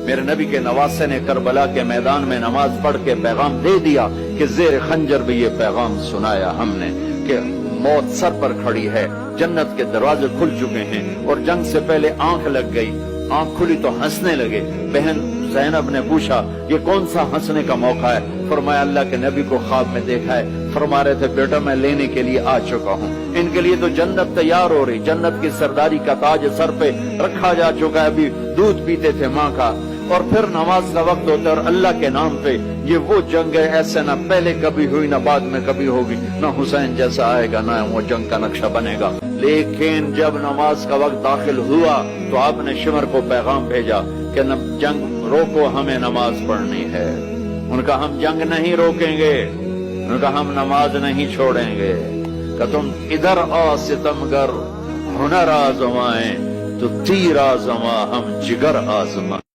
میرے نبی کے نواسے نے کربلا کے میدان میں نماز پڑھ کے پیغام دے دیا کہ زیر خنجر بھی یہ پیغام سنایا ہم نے کہ موت سر پر کھڑی ہے، جنت کے دروازے کھل چکے ہیں، اور جنگ سے پہلے آنکھ لگ گئی، آنکھ کھلی تو ہنسنے لگے۔ بہن زینب نے پوچھا یہ کون سا ہنسنے کا موقع ہے؟ فرمایا اللہ کے نبی کو خواب میں دیکھا ہے، فرما رہے تھے بیٹا میں لینے کے لیے آ چکا ہوں، ان کے لیے تو جنت تیار ہو رہی، جنت کی سرداری کا تاج سر پہ رکھا جا چکا ہے، ابھی دودھ پیتے تھے ماں کا، اور پھر نماز کا وقت ہوتا ہے اور اللہ کے نام پہ یہ وہ جنگ ہے ایسے نہ پہلے کبھی ہوئی نہ بعد میں کبھی ہوگی، نہ حسین جیسا آئے گا نہ وہ جنگ کا نقشہ بنے گا۔ لیکن جب نماز کا وقت داخل ہوا تو آپ نے شمر کو پیغام بھیجا کہ جنگ روکو، ہمیں نماز پڑھنی ہے۔ ان کا ہم جنگ نہیں روکیں گے، ان کا ہم نماز نہیں چھوڑیں گے، کہ تم ادھر آ ستمگر، ہنر آزمائیں تو تیر آزما ہم جگر آزمائیں۔